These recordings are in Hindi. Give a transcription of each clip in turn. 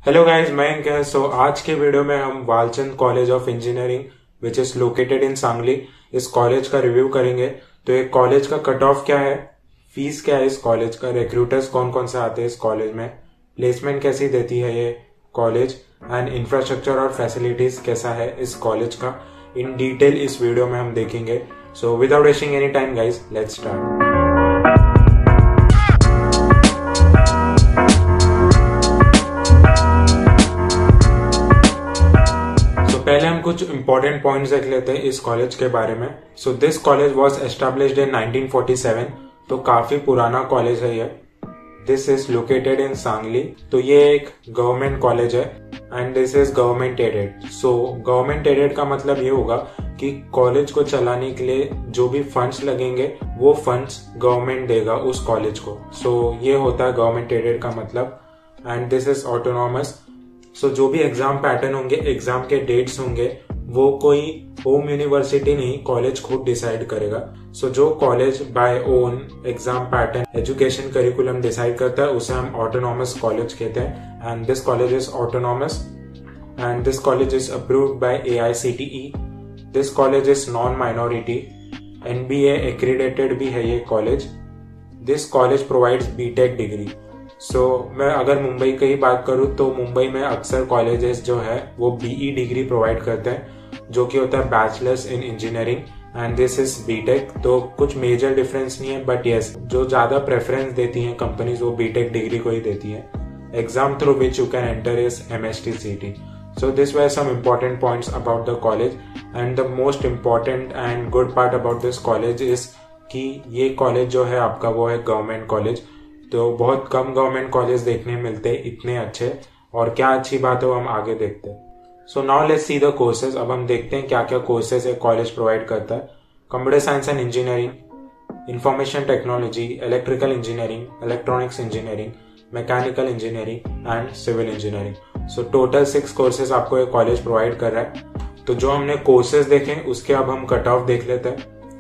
हेलो गाइस, मैं क्या आज के वीडियो में हम Walchand college of engineering which is located in Sangli इस कॉलेज का रिव्यू करेंगे। तो ये कॉलेज का कट ऑफ क्या है, फीस क्या है इस कॉलेज का, रिक्रूटर्स कौन कौन से आते हैं इस कॉलेज में, प्लेसमेंट कैसी देती है ये कॉलेज, एंड इंफ्रास्ट्रक्चर और फैसिलिटीज कैसा है इस कॉलेज का, इन डिटेल इस वीडियो में हम देखेंगे। So without wasting any time guys, let's start. पहले हम कुछ इंपॉर्टेंट पॉइंट्स देख लेते हैं इस कॉलेज के बारे में। So this college was established in 1947, तो काफी पुराना कॉलेज है ये। This is located in Sangli. तो ये एक गवर्नमेंट कॉलेज है and this is government aided. So government aided का मतलब ये होगा कि कॉलेज को चलाने के लिए जो भी फंड्स लगेंगे वो फंड्स गवर्नमेंट देगा उस कॉलेज को। सो ये होता है गवर्नमेंट एडेड का मतलब। And this is autonomous. So जो भी एग्जाम पैटर्न होंगे, एग्जाम के डेट्स होंगे, वो कोई होम यूनिवर्सिटी नहीं, कॉलेज खुद डिसाइड करेगा। सो जो college by own exam pattern, education curriculum decide करता है उसे हम ऑटोनॉमस कॉलेज कहते हैं। And this college is autonomous and this college is approved by AICTE। This college is non minority, NBA accredited भी है ये कॉलेज। This college provides BTech degree. मैं अगर मुंबई की ही बात करूँ तो मुंबई में अक्सर कॉलेजेस जो है वो BE डिग्री प्रोवाइड करते हैं, जो कि होता है bachelors in engineering, and this is BTech। तो कुछ मेजर डिफरेंस नहीं है, बट यस, जो ज्यादा प्रेफरेंस देती हैं कंपनीज वो BTech डिग्री को ही देती हैं। Exam through which you can enter is MSTCT। So this were some important points about the college, and the most important and good part about this college is कि ये कॉलेज जो है आपका वो है गवर्नमेंट कॉलेज। तो बहुत कम गवर्नमेंट कॉलेज देखने मिलते हैं इतने अच्छे, और क्या अच्छी बात है वो हम आगे देखते हैं। So now let's see the courses. अब हम देखते हैं क्या क्या कोर्सेज है कॉलेज प्रोवाइड करता है। Computer science and engineering, information technology, electrical engineering, electronics engineering, mechanical engineering and civil engineering. So total 6 courses आपको ये कॉलेज प्रोवाइड कर रहा है। तो जो हमने कोर्सेज देखे उसके अब हम कट ऑफ देख लेते हैं।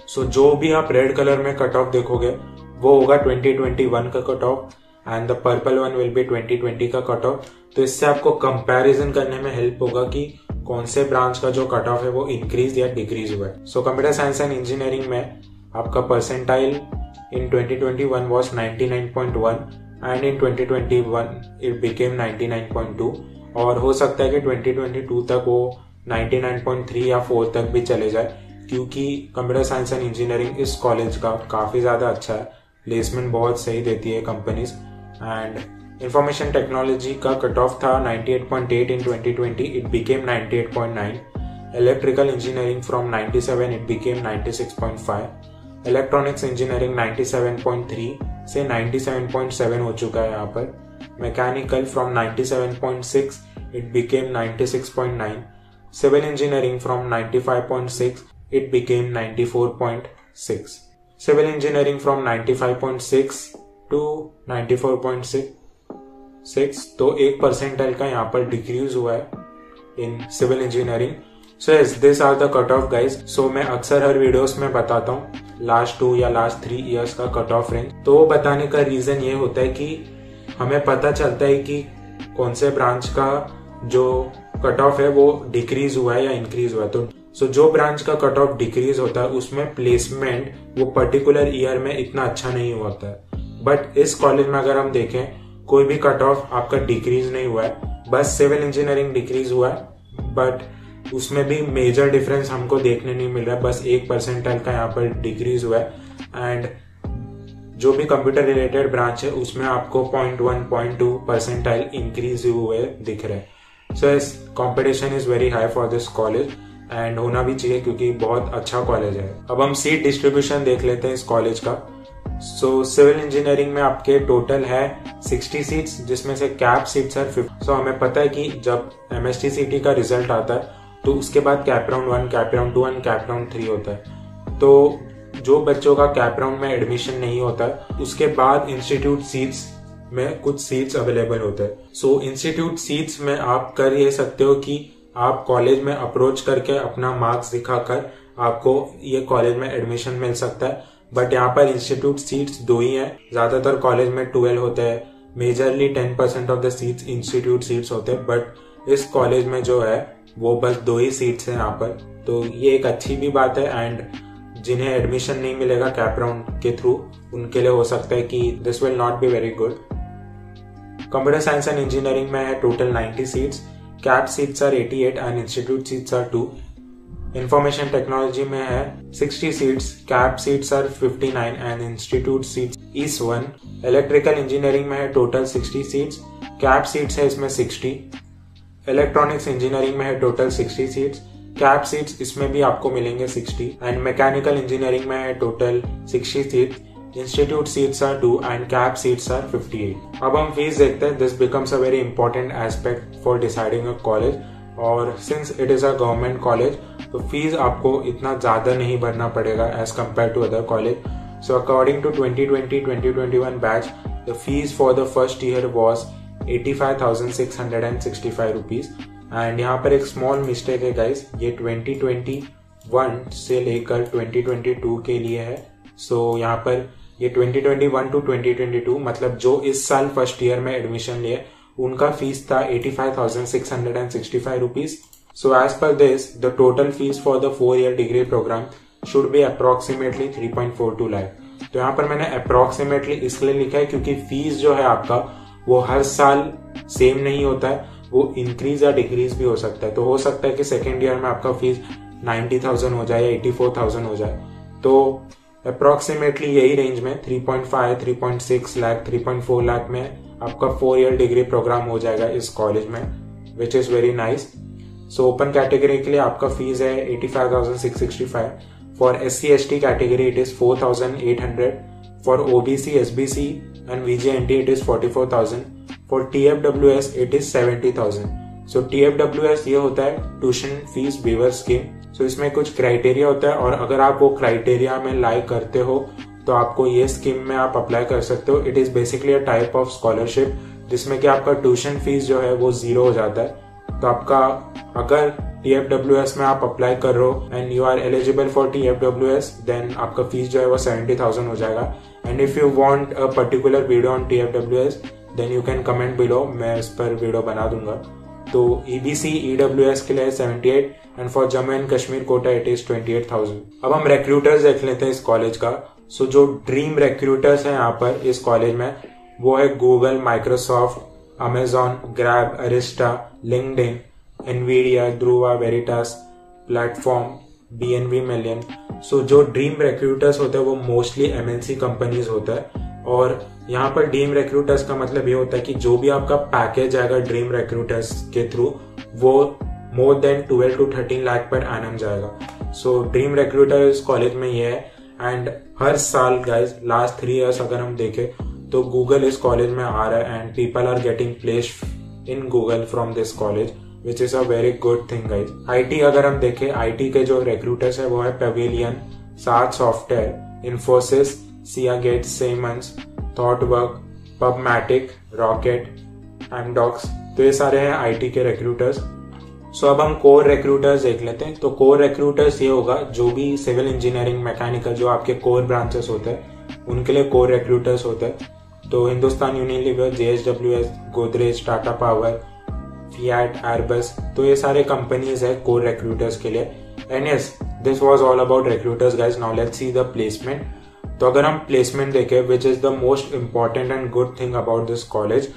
सो जो भी आप रेड कलर में कट ऑफ देखोगे वो होगा 2021 का cut of, and the purple one will be 2020 का कट ऑफ। तो इससे आपको कंपैरिजन करने में हेल्प होगा कि कौन से ब्रांच का जो कट ऑफ है वो इंक्रीज या डिक्रीज हुआ है। So computer science and engineering में आपका percentile in 2021 was 99.1 and in 2021 it became 99.2, और हो सकता है कि 2022 तक वो 99.3 या 4 तक भी चले जाए, क्योंकि कंप्यूटर साइंस एंड इंजीनियरिंग इस कॉलेज का काफी ज्यादा अच्छा है, प्लेसमेंट बहुत सही देती है कंपनीज। एंड इंफॉर्मेशन टेक्नोलॉजी का कट ऑफ था 98.8 in 2020, it became 98.9। Electrical engineering from 97 it became 96.5। Electronics engineering 97.3 से 97.7 हो चुका है यहाँ पर। Mechanical from 97.6 it became 96.9। Civil engineering from 95.6 it became 94.6. Civil engineering from 95.6 to 94.6, तो 1 परसेंटाइल का यहाँ पर डिक्रीज हुआ है in civil engineering. So yes, this are the cut off guys. सो मैं अक्सर हर वीडियोस में बताता हूँ लास्ट 2 या लास्ट 3 इयर्स का कट ऑफ रेंज। तो वो बताने का रीजन ये होता है कि हमें पता चलता है कि कौन से ब्रांच का जो कट ऑफ है वो डिक्रीज हुआ है या इंक्रीज हुआ है। तो जो ब्रांच का कट ऑफ डिक्रीज होता है उसमें प्लेसमेंट वो पर्टिकुलर ईयर में इतना अच्छा नहीं होता है। बट इस कॉलेज में अगर हम देखें कोई भी कट ऑफ आपका डिक्रीज नहीं हुआ है, बस सिविल इंजीनियरिंग डिक्रीज हुआ है, बट उसमें भी मेजर डिफरेंस हमको देखने नहीं मिल रहा है, बस 1 परसेंटाइल का यहाँ पर डिक्रीज हुआ है। एंड जो भी कंप्यूटर रिलेटेड ब्रांच है उसमें आपको 0.1 0.2 परसेंटाइल इंक्रीज हुए दिख रहे हैं। So yes, competition is very high for this college, and होना भी चाहिए क्योंकि बहुत अच्छा कॉलेज है। अब हम सीट डिस्ट्रीब्यूशन देख लेते हैं इस कॉलेज का। सिविल इंजीनियरिंग में आपके टोटल है 60 सीट्स, जिसमें से कैप सीट्स है 50। हमें पता है कि जब MSTCT का रिजल्ट आता है तो उसके बाद cap round 1, cap round 2 and cap round 3 होता है। तो जो बच्चों का कैप राउंड में एडमिशन नहीं होता है उसके बाद इंस्टीट्यूट सीट्स में कुछ सीट्स अवेलेबल होते हैं। इंस्टीट्यूट सीट्स में आप कर ये सकते हो कि आप कॉलेज में अप्रोच करके अपना मार्क्स दिखाकर आपको ये कॉलेज में एडमिशन मिल सकता है। बट यहाँ पर इंस्टीट्यूट सीट्स 2 ही हैं। ज्यादातर कॉलेज में 12 होते हैं, majorly 10% of the seats institute seats होते हैं, बट इस कॉलेज में जो है वो बस 2 ही सीट्स हैं यहाँ पर। तो ये एक अच्छी भी बात है, एंड जिन्हें एडमिशन नहीं मिलेगा कैप राउंड के थ्रू उनके लिए हो सकता है कि this will not be very good. Computer science and engineering में है total 90 seats, cap seats are 88 and institute seats are 2। Information technology में है 60 seats, cap seats are 59 and institute seats is 1। Electrical engineering में है टोटल 60 सीट्स, कैप सीट्स है इसमें 60। इलेक्ट्रॉनिक्स इंजीनियरिंग में है टोटल 60 सीट्स, कैप सीट्स इसमें भी आपको मिलेंगे 60। एंड मैकेनिकल इंजीनियरिंग में है total 60 seats, institute seats are 2 and cap seats are 58। अब हम फीस देखते हैं। This becomes a very important aspect for deciding a college, और since it is a government college तो फीस आपको इतना ज्यादा नहीं भरना पड़ेगा as compare to other college. So according to 2020-2021 batch, the fees for the first year was 85,665 rupees. And यहाँ पर एक स्मॉल मिस्टेक है गाइस, ये 2021 से लेकर 2022 के लिए है। सो यहाँ पर ये 2021 टू 2022 मतलब जो इस साल फर्स्ट ईयर में एडमिशन लिए उनका फीस था 85,665 rupees. So as per this the total fees for the 4-year degree program should be approximately 3.42 lakh. तो यहाँ पर मैंने अप्रोक्सीमेटली इसलिए लिखा है क्योंकि फीस जो है आपका वो हर साल सेम नहीं होता है, वो इंक्रीज या डिक्रीज भी हो सकता है। तो हो सकता है कि सेकेंड ईयर में आपका फीस 90,000 हो जाए या 84,000 हो जाए। तो अप्रोक्सीमेटली यही रेंज में 3.5, 3.6 लाख, 3.4 लाख में आपका 4-year डिग्री प्रोग्राम हो जाएगा इस कॉलेज में, विच is very nice. So open category के लिए आपका फीस है 85,665। For SC/ST category it is 4,800। For OBC, SBC and VJNT it is 44,000। For TFWS it is 70,000। So TFWS ये होता है ट्यूशन फीस वेवर स्कीम। सो इसमें कुछ क्राइटेरिया होता है, और अगर आप वो क्राइटेरिया में लाइक करते हो तो आपको ये स्कीम में आप अप्लाई कर सकते हो। It is basically a type of scholarship जिसमें कि आपका ट्यूशन फीस जो है वो 0 हो जाता है। तो आपका अगर TFWS में आप अप्लाई कर रहे हो and you are eligible for TFWS, then आपका फीस जो है वो 70,000 हो जाएगा। And if you want a particular video on TFWS then you can comment below, मैं इस पर वीडियो बना दूंगा। तो EBC EWS के लिए 78 and for Jammu and Kashmir quota it is 28,000। अब हम रिक्रूटर्स देख लेते हैं इस कॉलेज का। सो जो ड्रीम रिक्रूटर्स हैं यहाँ पर इस कॉलेज में वो है Google, Microsoft, Amazon, Grab, Arista, LinkedIn, Nvidia, Dhruva, Veritas, platform, BNB million. So जो ड्रीम रिक्रूटर्स होते हैं वो मोस्टली MNC कंपनीज होता है, और यहाँ पर ड्रीम रिक्रूटर्स का मतलब ये होता है कि जो भी आपका पैकेज आएगा ड्रीम रिक्रूटर्स के थ्रू वो more than 12 to 13 lakh per annum जाएगा। सो ड्रीम रिक्रूटर इस कॉलेज में ये है। एंड हर साल गाइज लास्ट 3 years अगर हम देखें तो गूगल इस कॉलेज में आ रहा है and people are getting placed in Google from this college, which is a very good thing guys. IT अगर हम देखें, IT के जो रिक्रूटर्स है वो है पेविलियन, साथ सॉफ्टवेयर, इन्फोसिस, सियागेट, सेमंस, थॉटवर्क, पबमैटिक, रॉकेट, एमडॉक्स। तो ये सारे हैं IT के रिक्रूटर्स। सो अब हम कोर रिक्रूटर्स देख लेते हैं। तो कोर रिक्रूटर्स ये होगा जो भी सिविल इंजीनियरिंग, मैकेनिकल जो आपके कोर ब्रांचेस होते हैं उनके लिए कोर रिक्रूटर्स होते हैं। तो Hindustan Unilever, JSWS, Godrej, Tata power, fiat, Airbus, तो ये सारे कंपनीज है कोर रिक्रूटर्स के लिए। And yes, this was all about recruiters guys. Now let's see the placement. तो अगर हम प्लेसमेंट देखें, which is the most important and good thing about this college,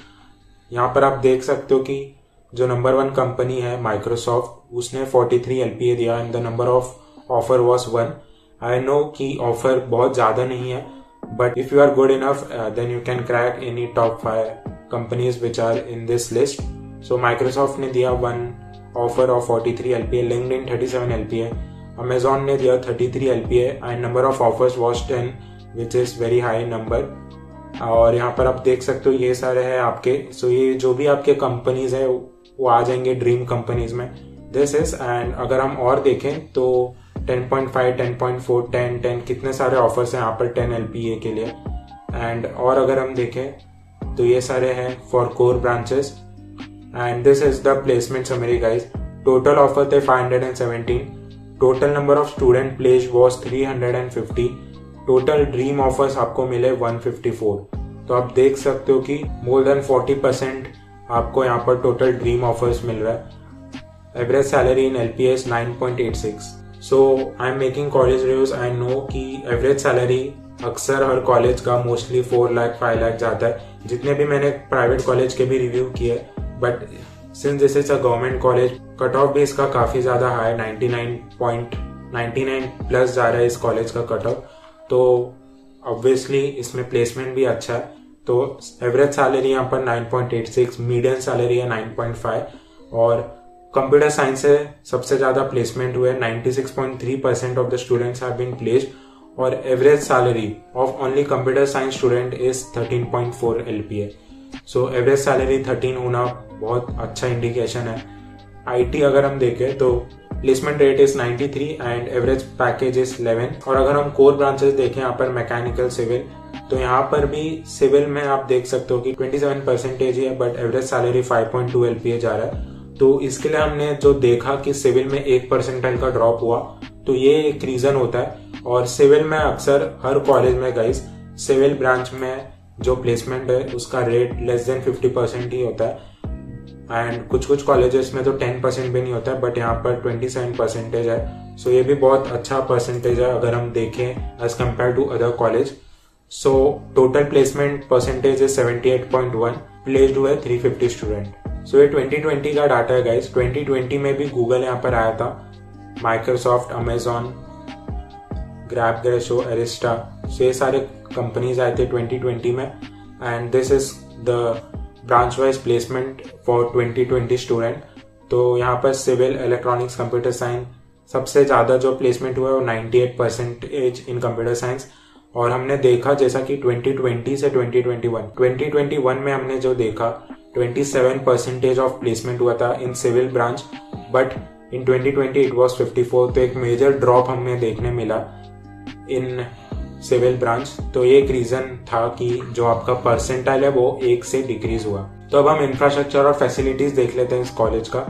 यहाँ पर आप देख सकते हो कि जो नंबर 1 कंपनी है माइक्रोसॉफ्ट, उसने 43 LPA दिया and the number of offer was 1। I know कि ऑफर बहुत ज्यादा नहीं है, but if you are good enough then you can crack any top 5 companies which are in this list. So Microsoft ने दिया 1 offer of 43 LPA, LinkedIn 37 LPA, Amazon ने दिया 33 LPA and number of offers was 10, which is very high number. और यहाँ पर आप देख सकते हो ये सारे हैं आपके। सो ये जो भी आपके कंपनीज है वो आ जाएंगे ड्रीम कंपनीज में। दिस इज, एंड अगर हम और देखें तो 10.5, 10.4, 10 कितने सारे ऑफर्स हैं यहाँ पर 10 LPA के लिए। एंड और अगर हम देखें तो ये सारे हैं for core branches. And this is the placement summary guys. Total offer थे 517, total number of student place was 350, total dream offers आपको मिले 154। तो आप देख सकते हो कि मोर देन 40% आपको यहाँ पर टोटल ड्रीम ऑफर्स मिल रहा है। Average salary in LPA is 9.86। So I am making college reviews. I know कि एवरेज सैलरी अक्सर हर कॉलेज का मोस्टली 4 लाख 5 लाख जाता है, जितने भी मैंने प्राइवेट कॉलेज के भी रिव्यू किए। But since this is a government college, cut off भी इसका काफी ज्यादा हाई 99.99 प्लस जा रहा है इस कॉलेज का कट ऑफ। तो ऑब्वियसली इसमें प्लेसमेंट भी अच्छा है। तो एवरेज सैलरी यहाँ पर 9.86, मीडियन सैलरी है 9.5 और कंप्यूटर साइंस से सबसे ज्यादा प्लेसमेंट हुए। 96.3% of the students have been placed और average salary of only computer science student is 13.4 LPA। So average salary 13 होना बहुत अच्छा इंडिकेशन है। IT अगर हम देखें तो placement rate is 93 and average package is 11। और अगर हम कोर ब्रांचेस देखें यहाँ पर मैकेनिकल सिविल, तो यहाँ पर भी सिविल में आप देख सकते हो कि 27% ही है, बट एवरेज सैलरी 5.2 LPA जा रहा है। तो इसके लिए हमने जो देखा कि सिविल में 1% का ड्रॉप हुआ, तो ये एक रीजन होता है। और सिविल में अक्सर हर कॉलेज में गाइस सिविल ब्रांच में जो प्लेसमेंट है उसका रेट लेस देन 50% ही होता है एंड कुछ कॉलेजेस में तो 10% भी नहीं होता है, बट यहाँ पर 27% है। सो ये भी बहुत अच्छा परसेंटेज है अगर हम देखें as compare to other college. So total placement percentage is 78.1, placed हुए 350 स्टूडेंट। सो ये 2020 का डाटा है गाइस। 2020 में भी गूगल यहाँ पर आया था, माइक्रोसॉफ्ट, अमेजॉन, ग्रैबडैशो, एरिस्टा, सो ये सारे कंपनीज आए थे 2020 में and this is the branch wise placement for 2020 student. तो यहाँ पर सिविल, इलेक्ट्रॉनिक्स, कंप्यूटर साइंस सबसे ज्यादा जो प्लेसमेंट हुआ है वो 98% इन कंप्यूटर साइंस। और हमने देखा जैसा कि 2020 से 2021 में हमने जो देखा 27% ऑफ प्लेसमेंट हुआ था in civil branch, but in 2020 it was 54। तो एक मेजर ड्रॉप हमें देखने मिला इन सिविल ब्रांच। तो ये एक रीजन था कि जो आपका परसेंटाइल है वो 1 से डिक्रीज हुआ। तो अब हम इंफ्रास्ट्रक्चर और फैसिलिटीज देख लेते हैं इस कॉलेज का।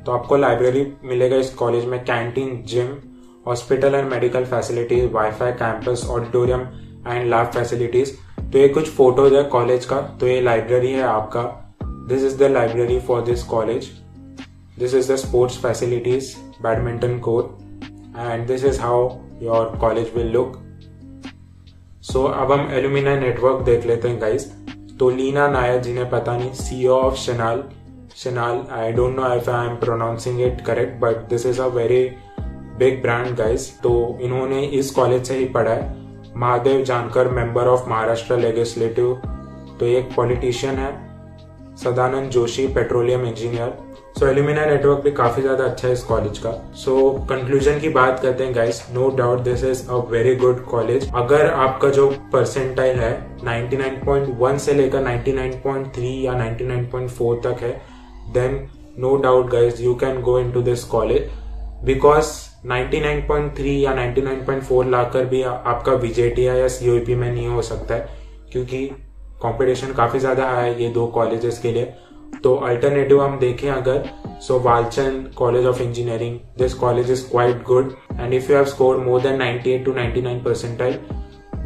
तो आपको लाइब्रेरी मिलेगा इस कॉलेज में, canteen, gym, hospital and medical facilities, wifi, campus, auditorium and lab facilities. तो ये कुछ फोटोज है कॉलेज का। तो ये लाइब्रेरी है आपका। This is the library for this college. This is the sports facilities, badminton court and this is how your college will look. So अब हम एलुमिनाई नेटवर्क देख लेते हैं गाइस। तो लीना नायर, जिन्हें पता नहीं, CEO of Chanel, I don't know if I am pronouncing it correct, but this is a very big brand guys. तो इन्होंने इस कॉलेज से ही पढ़ा है। Mahadev Jankar, member of Maharashtra legislative, तो ये एक पॉलिटिशियन है। Sadanand Joshi, petroleum engineer. So alumni network भी काफी ज्यादा अच्छा है इस कॉलेज का। सो कंक्लूजन की बात करते हैं guys, no doubt this is a very good college. अगर आपका जो परसेंटाइल है 99.1 से लेकर 99.3 या 99.4 तक है, then no doubt guys you can go into this college, because 99.3 या 99.4 लाकर भी आपका VJTI या COEP में नहीं हो सकता है, क्योंकि कंपटीशन काफी ज्यादा है ये दो कॉलेजेस के लिए। तो अल्टरनेटिव हम देखें अगर, so Walchand college of engineering, this college is quite good and if you have scored more than 98 to 99 percentile,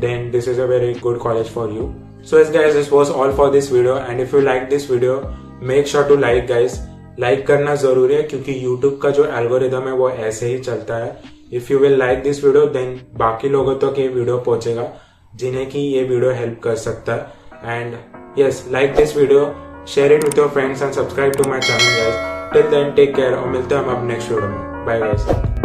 then this is a very good college for you. So yes guys, this was all for this video and if you like this video, make sure to like guys. Like करना जरूरी है क्योंकि YouTube का जो एल्गोरिदम है वो ऐसे ही चलता है। If you will like this video then बाकी लोगों तक ये वीडियो पहुंचेगा जिन्हें कि ये वीडियो हेल्प कर सकता है। And yes, like this video, share it with your friends and subscribe to my channel guys. Till then take care और मिलते हैं हम अब नेक्स्ट वीडियो में। Bye guys.